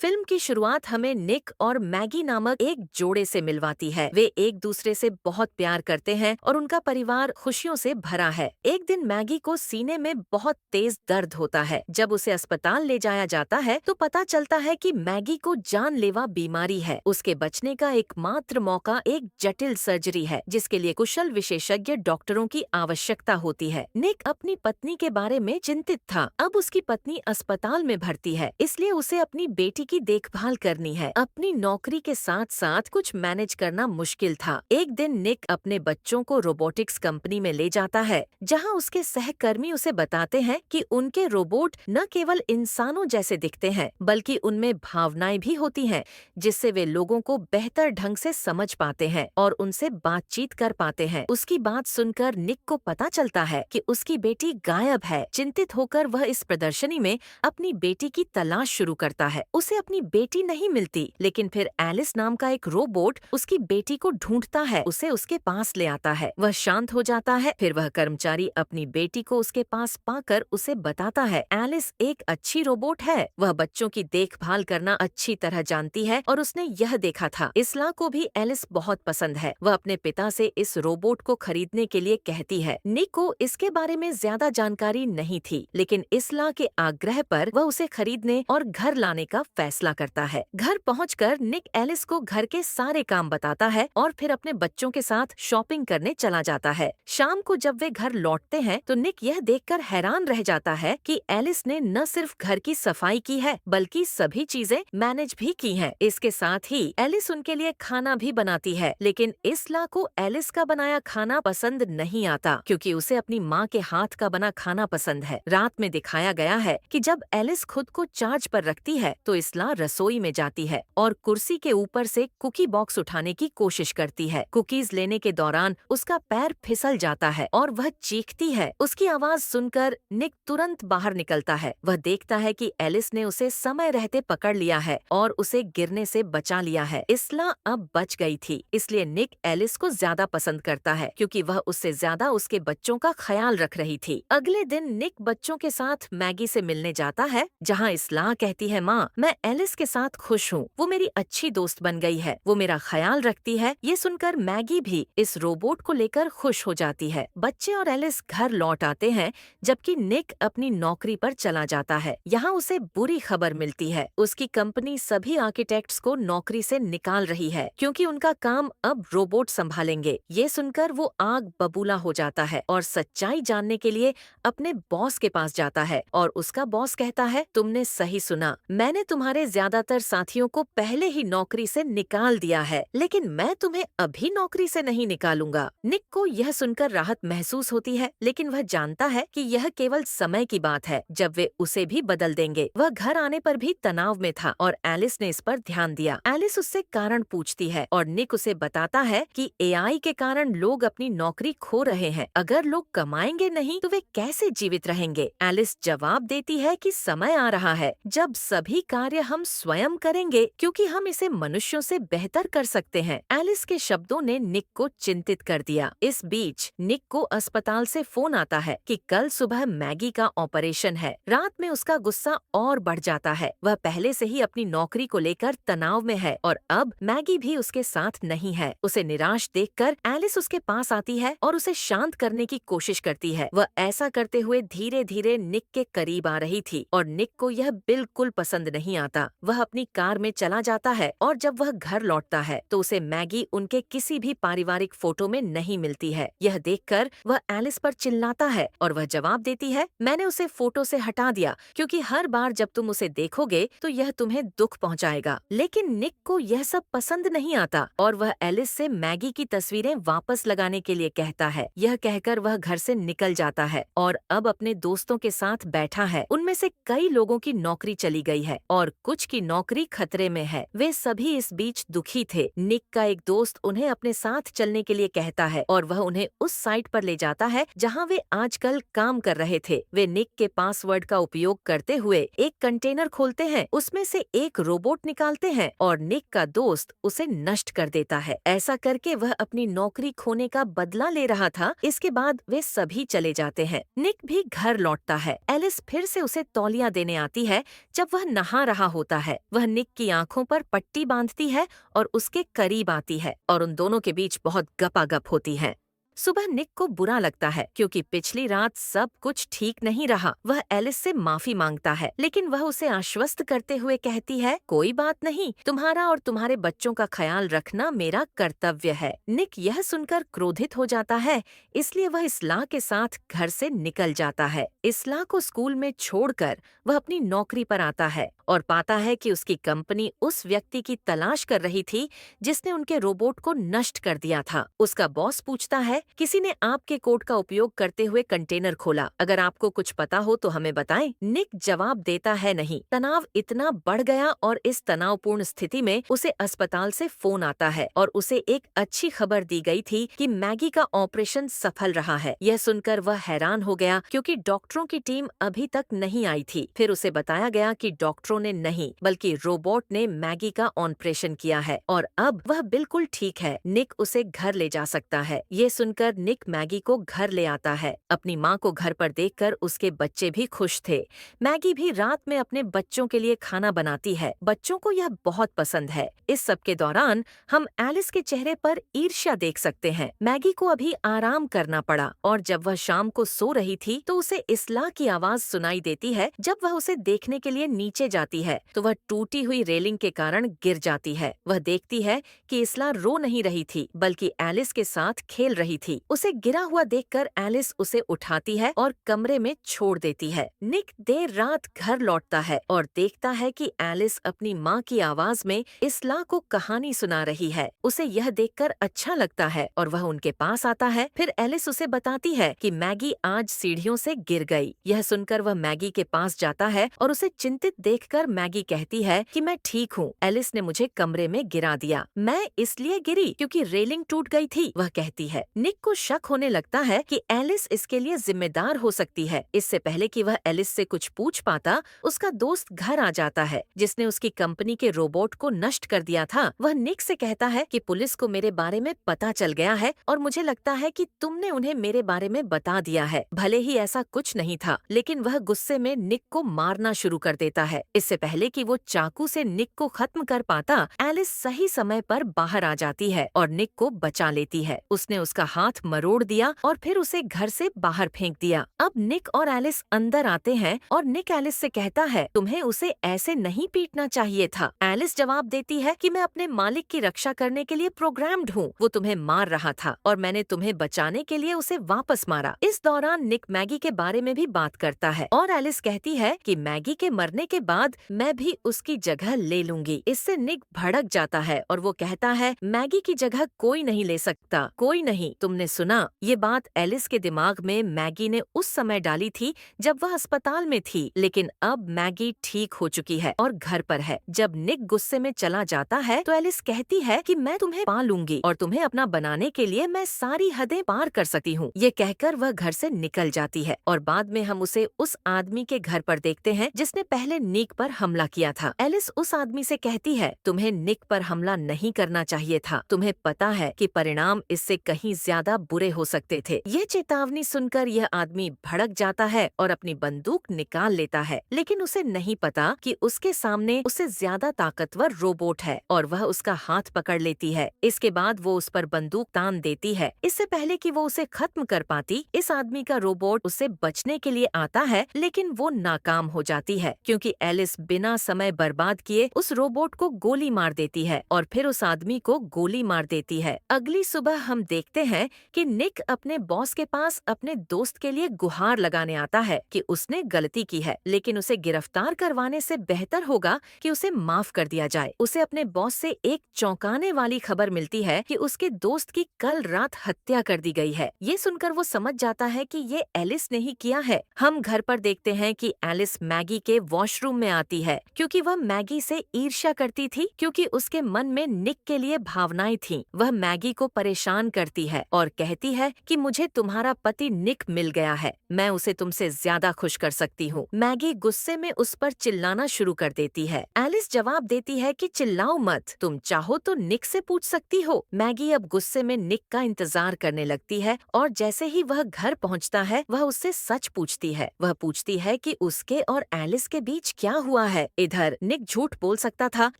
Film की शुरुआत हमें निक और मैगी नामक एक जोड़े से मिलवाती है। वे एक दूसरे से बहुत प्यार करते हैं और उनका परिवार खुशियों से भरा है। एक दिन मैगी को सीने में बहुत तेज दर्द होता है। जब उसे अस्पताल ले जाया जाता है तो पता चलता है कि मैगी को जानलेवा बीमारी है। उसके बचने का एकमात्र मौका एक जटिल सर्जरी है, जिसके लिए कुशल विशेषज्ञ डॉक्टरों की आवश्यकता होती है। निक अपनी पत्नी के बारे में चिंतित था। अब उसकी पत्नी अस्पताल में भर्ती है, इसलिए उसे अपनी बेटी की देखभाल करनी है। अपनी नौकरी के साथ साथ कुछ मैनेज करना मुश्किल था। एक दिन निक अपने बच्चों को रोबोटिक्स कंपनी में ले जाता है, जहां उसके सहकर्मी उसे बताते हैं कि उनके रोबोट न केवल इंसानों जैसे दिखते हैं, बल्कि उनमें भावनाएं भी होती हैं, जिससे वे लोगों को बेहतर ढंग से समझ पाते हैं और उनसे बातचीत कर पाते हैं। उसकी बात सुनकर निक को पता चलता है कि उसकी बेटी गायब है। चिंतित होकर वह इस प्रदर्शनी में अपनी बेटी की तलाश शुरू करता है। उसे अपनी बेटी नहीं मिलती, लेकिन फिर एलिस नाम का एक रोबोट उसकी बेटी को ढूंढता है, उसे उसके पास ले आता है। वह शांत हो जाता है। फिर वह कर्मचारी अपनी बेटी को उसके पास पाकर उसे बताता है, एलिस एक अच्छी रोबोट है। वह बच्चों की देखभाल करना अच्छी तरह जानती है और उसने यह देखा था। इसला को भी एलिस बहुत पसंद है। वह अपने पिता से इस रोबोट को खरीदने के लिए कहती है। निक को इसके बारे में ज्यादा जानकारी नहीं थी, लेकिन इसला के आग्रह पर वह उसे खरीदने और घर लाने का फैसला करता है। घर पहुंचकर निक एलिस को घर के सारे काम बताता है और फिर अपने बच्चों के साथ शॉपिंग करने चला जाता है। शाम को जब वे घर लौटते हैं तो निक यह देखकर हैरान रह जाता है कि एलिस ने न सिर्फ घर की सफाई की है, बल्कि सभी चीजें मैनेज भी की हैं। इसके साथ ही एलिस उनके लिए खाना भी बनाती है, लेकिन इसला को एलिस का बनाया खाना पसंद नहीं आता, क्योंकि उसे अपनी माँ के हाथ का बना खाना पसंद है। रात में दिखाया गया है कि जब एलिस खुद को चार्ज पर रखती है तो इसला रसोई में जाती है और कुर्सी के ऊपर से कुकी बॉक्स उठाने की कोशिश करती है। कुकीज लेने के दौरान उसका पैर फिसल जाता है और वह चीखती है। उसकी आवाज सुनकर निक तुरंत बाहर निकलता है। वह देखता है कि एलिस ने उसे समय रहते पकड़ लिया है और उसे गिरने से बचा लिया है। इसला अब बच गई थी, इसलिए निक एलिस को ज्यादा पसंद करता है, क्योंकि वह उससे ज्यादा उसके बच्चों का ख्याल रख रही थी। अगले दिन निक बच्चों के साथ मैगी से मिलने जाता है, जहाँ इसला कहती है, माँ, मैं एलिस के साथ खुश हूँ। वो मेरी अच्छी दोस्त बन गई है, वो मेरा ख्याल रखती है। ये सुनकर मैगी भी इस रोबोट को लेकर खुश हो जाती है। बच्चे और एलिस घर लौट आते हैं, जबकि निक अपनी नौकरी पर चला जाता है। यहाँ उसे बुरी खबर मिलती है। उसकी कंपनी सभी आर्किटेक्ट्स को नौकरी से निकाल रही है, क्योंकि उनका काम अब रोबोट संभालेंगे। ये सुनकर वो आग बबूला हो जाता है और सच्चाई जानने के लिए अपने बॉस के पास जाता है और उसका बॉस कहता है, तुमने सही सुना, मैंने तुम्हारे ज्यादातर साथियों को पहले ही नौकरी से निकाल दिया है, लेकिन मैं तुम्हें अभी नौकरी से नहीं निकालूंगा। निक को यह सुनकर राहत महसूस होती है, लेकिन वह जानता है कि यह केवल समय की बात है, जब वे उसे भी बदल देंगे। वह घर आने पर भी तनाव में था और एलिस ने इस पर ध्यान दिया। एलिस उससे कारण पूछती है और निक उसे बताता है कि एआई के कारण लोग अपनी नौकरी खो रहे हैं। अगर लोग कमाएंगे नहीं तो वे कैसे जीवित रहेंगे? एलिस जवाब देती है कि समय आ रहा है जब सभी कार्य हम स्वयं करेंगे, क्योंकि हम इसे मनुष्यों से बेहतर कर सकते हैं। एलिस के शब्दों ने निक को चिंतित कर दिया। इस बीच निक को अस्पताल से फोन आता है कि कल सुबह मैगी का ऑपरेशन है। रात में उसका गुस्सा और बढ़ जाता है। वह पहले से ही अपनी नौकरी को लेकर तनाव में है और अब मैगी भी उसके साथ नहीं है। उसे निराश देखकर एलिस उसके पास आती है और उसे शांत करने की कोशिश करती है। वह ऐसा करते हुए धीरे धीरे निक के करीब आ रही थी और निक को यह बिल्कुल पसंद नहीं आता। वह अपनी कार में चला जाता है और जब वह घर लौटता है तो उसे मैगी उनके किसी भी पारिवारिक फोटो में नहीं मिलती है। यह देखकर वह एलिस पर चिल्लाता है और वह जवाब देती है, मैंने उसे फोटो से हटा दिया, क्योंकि हर बार जब तुम उसे देखोगे तो यह तुम्हें दुख पहुंचाएगा। लेकिन निक को यह सब पसंद नहीं आता और वह एलिस से मैगी की तस्वीरें वापस लगाने के लिए कहता है। यह कहकर वह घर से निकल जाता है और अब अपने दोस्तों के साथ बैठा है। उनमें से कई लोगों की नौकरी चली गई है और कुछ की नौकरी खतरे में है। वे सभी इस बीच दुखी थे। निक का एक दोस्त उन्हें अपने साथ चलने के लिए कहता है और वह उन्हें उस साइट पर ले जाता है जहां वे आजकल काम कर रहे थे। वे निक के पासवर्ड का उपयोग करते हुए एक कंटेनर खोलते हैं, उसमें से एक रोबोट निकालते हैं और निक का दोस्त उसे नष्ट कर देता है। ऐसा करके वह अपनी नौकरी खोने का बदला ले रहा था। इसके बाद वे सभी चले जाते हैं। निक भी घर लौटता है। एलिस फिर से उसे तौलिया देने आती है जब वह नहा रहा होता है। वह निक की आंखों पर पट्टी बांधती है और उसके करीब आती है और उन दोनों के बीच बहुत गपागप होती है। सुबह निक को बुरा लगता है क्योंकि पिछली रात सब कुछ ठीक नहीं रहा। वह एलिस से माफी मांगता है, लेकिन वह उसे आश्वस्त करते हुए कहती है, कोई बात नहीं, तुम्हारा और तुम्हारे बच्चों का ख्याल रखना मेरा कर्तव्य है। निक यह सुनकर क्रोधित हो जाता है, इसलिए वह इसलाह के साथ घर से निकल जाता है। इसलाह को स्कूल में छोड़कर वह अपनी नौकरी पर आता है और पाता है कि उसकी कंपनी उस व्यक्ति की तलाश कर रही थी जिसने उनके रोबोट को नष्ट कर दिया था। उसका बॉस पूछता है, किसी ने आपके कोड का उपयोग करते हुए कंटेनर खोला, अगर आपको कुछ पता हो तो हमें बताएं। निक जवाब देता है, नहीं। तनाव इतना बढ़ गया और इस तनावपूर्ण स्थिति में उसे अस्पताल से फोन आता है और उसे एक अच्छी खबर दी गई थी कि मैगी का ऑपरेशन सफल रहा है। यह सुनकर वह हैरान हो गया क्योंकि डॉक्टरों की टीम अभी तक नहीं आई थी। फिर उसे बताया गया कि डॉक्टरों ने नहीं बल्कि रोबोट ने मैगी का ऑपरेशन किया है और अब वह बिल्कुल ठीक है। निक उसे घर ले जा सकता है। ये सुनकर निक मैगी को घर ले आता है। अपनी माँ को घर पर देखकर उसके बच्चे भी खुश थे। मैगी भी रात में अपने बच्चों के लिए खाना बनाती है। बच्चों को यह बहुत पसंद है। इस सब के दौरान हम एलिस के चेहरे पर ईर्ष्या देख सकते हैं। मैगी को अभी आराम करना पड़ा और जब वह शाम को सो रही थी तो उसे इसलाह की आवाज सुनाई देती है। जब वह उसे देखने के लिए नीचे जाती है तो वह टूटी हुई रेलिंग के कारण गिर जाती है। वह देखती है कि इसलाह रो नहीं रही थी बल्कि एलिस के साथ खेल रही थी। उसे गिरा हुआ देखकर एलिस उसे उठाती है और कमरे में छोड़ देती है। निक देर रात घर लौटता है और देखता है कि एलिस अपनी माँ की आवाज में इसलाह को कहानी सुना रही है। उसे यह देखकर अच्छा लगता है और वह उनके पास आता है। फिर एलिस उसे बताती है कि मैगी आज सीढ़ियों से गिर गई। यह सुनकर वह मैगी के पास जाता है और उसे चिंतित देखकर मैगी कहती है कि मैं ठीक हूँ, एलिस ने मुझे कमरे में गिरा दिया, मैं इसलिए गिरी क्योंकि रेलिंग टूट गई थी, वह कहती है। निक को शक होने लगता है कि एलिस इसके लिए जिम्मेदार हो सकती है। इससे पहले कि वह एलिस से कुछ पूछ पाता, उसका दोस्त घर आ जाता है जिसने उसकी कंपनी के रोबोट को नष्ट कर दिया था। वह निक से कहता है कि पुलिस को मेरे बारे में पता चल गया है और मुझे लगता है कि तुमने उन्हें मेरे बारे में बता दिया है। भले ही ऐसा कुछ नहीं था, लेकिन वह गुस्से में निक को मारना शुरू कर देता है। इससे पहले कि वो चाकू से निक को खत्म कर पाता, एलिस सही समय पर बाहर आ जाती है और निक को बचा लेती है। उसने उसका हाथ मरोड़ दिया और फिर उसे घर से बाहर फेंक दिया। अब निक और एलिस अंदर आते हैं और निक एलिस से कहता है, तुम्हें उसे ऐसे नहीं पीटना चाहिए था। एलिस जवाब देती है कि मैं अपने मालिक की रक्षा करने के लिए प्रोग्राम्ड हूँ। वो तुम्हें मार रहा था और मैंने तुम्हें बचाने के लिए उसे वापस मारा। इस दौरान निक मैगी के बारे में भी बात करता है और एलिस कहती है कि मैगी के मरने के बाद मैं भी उसकी जगह ले लूंगी। इससे निक भड़क जाता है और वो कहता है, मैगी की जगह कोई नहीं ले सकता, कोई नहीं, तुमने सुना। ये बात एलिस के दिमाग में मैगी ने उस समय डाली थी जब वह अस्पताल में थी, लेकिन अब मैगी ठीक हो चुकी है और घर पर है। जब निक गुस्से में चला जाता है तो एलिस कहती है कि मैं तुम्हें पा लूंगी और तुम्हें अपना बनाने के लिए मैं सारी हदें पार कर सकती हूँ। ये कहकर वह घर से निकल जाती है और बाद में हम उसे उस आदमी के घर पर देखते हैं जिसने पहले निक पर हमला किया था। एलिस उस आदमी से कहती है, तुम्हें निक पर हमला नहीं करना चाहिए था, तुम्हें पता है कि परिणाम इससे कहीं ज्यादा बुरे हो सकते थे। ये चेतावनी सुनकर यह आदमी भड़क जाता है और अपनी बंदूक निकाल लेता है, लेकिन उसे नहीं पता कि उसके सामने उससे ज्यादा ताकतवर रोबोट है और वह उसका हाथ पकड़ लेती है। इसके बाद वो उस पर बंदूक तान देती है। इससे पहले कि वो उसे खत्म कर पाती, इस आदमी का रोबोट उसे बचने के लिए आता है, लेकिन वो नाकाम हो जाती है क्योंकि एलिस बिना समय बर्बाद किए उस रोबोट को गोली मार देती है और फिर उस आदमी को गोली मार देती है। अगली सुबह हम देखते हैं कि निक अपने बॉस के पास अपने दोस्त के लिए गुहार लगाने आता है कि उसने गलती की है, लेकिन उसे गिरफ्तार करवाने से बेहतर होगा कि उसे माफ कर दिया जाए। उसे अपने बॉस से एक चौंकाने वाली खबर मिलती है कि उसके दोस्त की कल रात हत्या कर दी गई है। ये सुनकर वो समझ जाता है कि ये एलिस ने ही किया है। हम घर पर देखते हैं कि एलिस मैगी के वॉशरूम में आती है क्योंकि वह मैगी से ईर्ष्या करती थी, क्योंकि उसके मन में निक के लिए भावनाएं थीं। वह मैगी को परेशान करती है और कहती है कि मुझे तुम्हारा पति निक मिल गया है, मैं उसे तुमसे ज्यादा खुश कर सकती हूँ। मैगी गुस्से में उस पर चिल्लाना शुरू कर देती है। एलिस जवाब देती है कि चिल्लाओ मत, तुम चाहो तो निक से पूछ सकती हो। मैगी अब गुस्से में निक का इंतजार करने लगती है और जैसे ही वह घर पहुंचता है वह उससे सच पूछती है। वह पूछती है कि उसके और एलिस के बीच क्या हुआ है। इधर निक झूठ बोल सकता था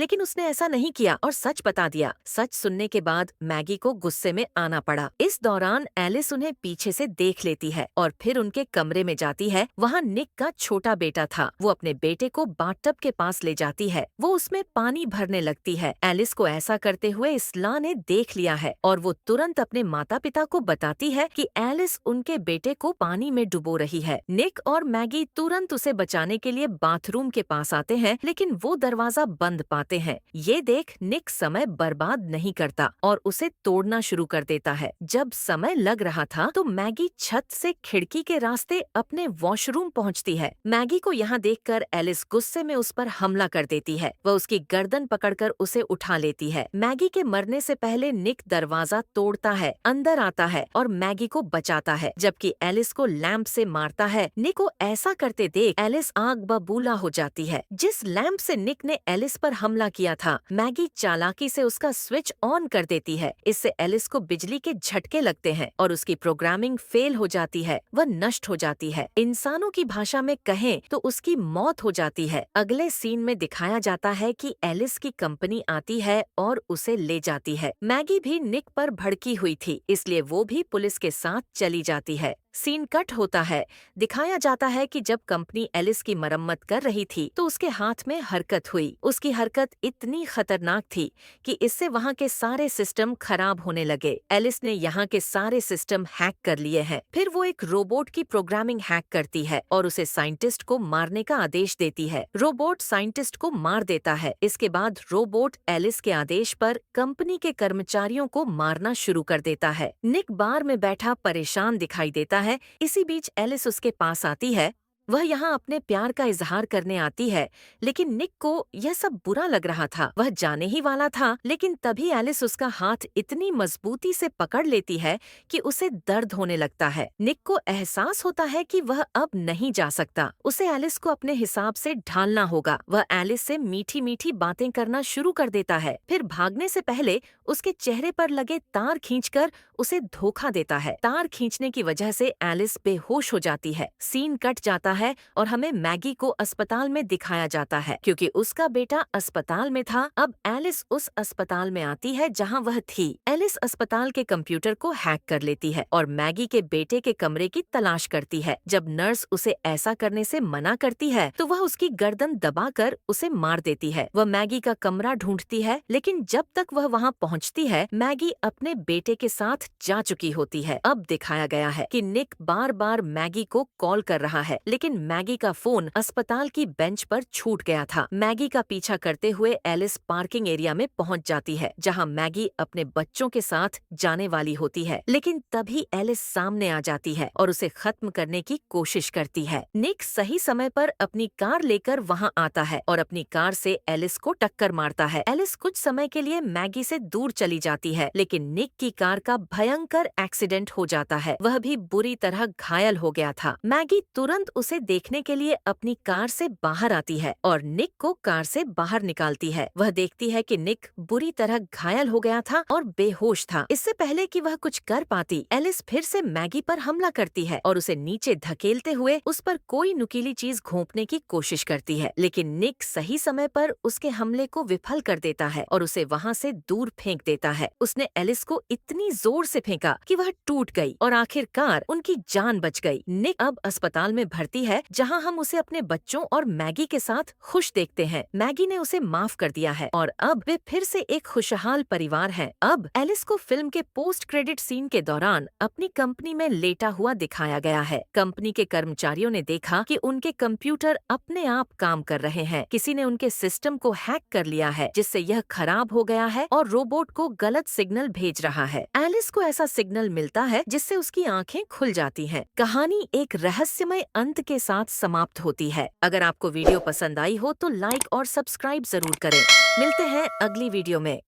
लेकिन उसने ऐसा नहीं किया और सच बता दिया। सच सुनने के बाद मैगी को गुस्से में आना पड़ा। इस दौरान एलिस उन्हें पीछे से देख लेती है और फिर उनके कमरे में जाती है। वहाँ निक का छोटा बेटा था। वो अपने बेटे को बाथटब के पास ले जाती है। वो उसमें पानी भरने लगती है। एलिस को ऐसा करते हुए इसला ने देख लिया है और वो तुरंत अपने माता पिता को बताती है कि एलिस उनके बेटे को पानी में डुबो रही है। निक और मैगी तुरंत उसे बचाने के लिए बाथरूम के पास आते हैं लेकिन वो दरवाजा बंद पाते हैं। ये देख निक समय बर्बाद नहीं करता और उसे तोड़ना शुरू कर देता है। जब समय लग रहा था तो मैगी छत से खिड़की के रास्ते अपने वॉशरूम पहुंचती है। मैगी को यहाँ देखकर एलिस गुस्से में उस पर हमला कर देती है। वह उसकी गर्दन पकड़कर उसे उठा लेती है। मैगी के मरने से पहले निक दरवाजा तोड़ता है, अंदर आता है और मैगी को बचाता है, जबकि एलिस को लैंप से मारता है। निक को ऐसा करते देख एलिस आग बबूला हो जाती है। जिस लैंप से निक ने एलिस पर हमला किया था, मैगी चालाकी से उसका स्विच ऑन कर देती है। इससे एलिस को बिजली के झटके लगते हैं और उसकी प्रोग्रामिंग फेल हो जाती है। वह नष्ट हो जाती है। इंसानों की भाषा में कहें तो उसकी मौत हो जाती है। अगले सीन में दिखाया जाता है कि एलिस की कंपनी आती है और उसे ले जाती है। मैगी भी निक पर भड़की हुई थी, इसलिए वो भी पुलिस के साथ चली जाती है। सीन कट होता है। दिखाया जाता है कि जब कंपनी एलिस की मरम्मत कर रही थी तो उसके हाथ में हरकत हुई। उसकी हरकत इतनी खतरनाक थी कि इससे वहाँ के सारे सिस्टम खराब होने लगे। एलिस ने यहाँ के सारे सिस्टम हैक कर लिए हैं। फिर वो एक रोबोट की प्रोग्रामिंग हैक करती है और उसे साइंटिस्ट को मारने का आदेश देती है। रोबोट साइंटिस्ट को मार देता है। इसके बाद रोबोट एलिस के आदेश पर कंपनी के कर्मचारियों को मारना शुरू कर देता है। निक बार में बैठा परेशान दिखाई देता है। इसी बीच एलिस उसके पास आती है। वह यहाँ अपने प्यार का इजहार करने आती है, लेकिन निक को यह सब बुरा लग रहा था। वह जाने ही वाला था, लेकिन तभी एलिस उसका हाथ इतनी मजबूती से पकड़ लेती है कि उसे दर्द होने लगता है। निक को एहसास होता है कि वह अब नहीं जा सकता। उसे एलिस को अपने हिसाब से ढालना होगा। वह एलिस से मीठी मीठी बातें करना शुरू कर देता है। फिर भागने से पहले उसके चेहरे पर लगे तार खींचकर उसे धोखा देता है। तार खींचने की वजह से एलिस बेहोश हो जाती है। सीन कट जाता है और हमें मैगी को अस्पताल में दिखाया जाता है। क्योंकि उसका बेटा अस्पताल में था, अब एलिस उस अस्पताल में आती है जहां वह थी। एलिस अस्पताल के कंप्यूटर को हैक कर लेती है और मैगी के बेटे के कमरे की तलाश करती है। जब नर्स उसे ऐसा करने से मना करती है तो वह उसकी गर्दन दबाकर उसे मार देती है। वह मैगी का कमरा ढूंढती है, लेकिन जब तक वह वहां पहुंचती है मैगी अपने बेटे के साथ जा चुकी होती है। अब दिखाया गया है कि निक बार बार मैगी को कॉल कर रहा है, लेकिन मैगी का फोन अस्पताल की बेंच पर छूट गया था। मैगी का पीछा करते हुए एलिस पार्किंग एरिया में पहुंच जाती है, जहां मैगी अपने बच्चों के साथ जाने वाली होती है, लेकिन तभी एलिस सामने आ जाती है और उसे खत्म करने की कोशिश करती है। निक सही समय पर अपनी कार लेकर वहां आता है और अपनी कार से एलिस को टक्कर मारता है। एलिस कुछ समय के लिए मैगी से दूर चली जाती है, लेकिन निक की कार का भयंकर एक्सीडेंट हो जाता है। वह भी बुरी तरह घायल हो गया था। मैगी तुरंत उसे देखने के लिए अपनी कार से बाहर आती है और निक को कार से बाहर निकालती है। वह देखती है कि निक बुरी तरह घायल हो गया था और बेहोश था। इससे पहले कि वह कुछ कर पाती, एलिस फिर से मैगी पर हमला करती है और उसे नीचे धकेलते हुए उस पर कोई नुकीली चीज घोंपने की कोशिश करती है, लेकिन निक सही समय पर उसके हमले को विफल कर देता है और उसे वहाँ से दूर फेंक देता है। उसने एलिस को इतनी जोर से फेंका कि वह टूट गई और आखिरकार उनकी जान बच गई। निक अब अस्पताल में भर्ती है, जहां हम उसे अपने बच्चों और मैगी के साथ खुश देखते हैं। मैगी ने उसे माफ कर दिया है और अब वे फिर से एक खुशहाल परिवार हैं। अब एलिस को फिल्म के पोस्ट क्रेडिट सीन के दौरान अपनी कंपनी में लेटा हुआ दिखाया गया है। कंपनी के कर्मचारियों ने देखा कि उनके कंप्यूटर अपने आप काम कर रहे हैं। किसी ने उनके सिस्टम को हैक कर लिया है, जिससे यह खराब हो गया है और रोबोट को गलत सिग्नल भेज रहा है। एलिस को ऐसा सिग्नल मिलता है जिससे उसकी आंखें खुल जाती हैं। कहानी एक रहस्यमय अंत के साथ समाप्त होती है। अगर आपको वीडियो पसंद आई हो तो लाइक और सब्सक्राइब जरूर करें। मिलते हैं अगली वीडियो में।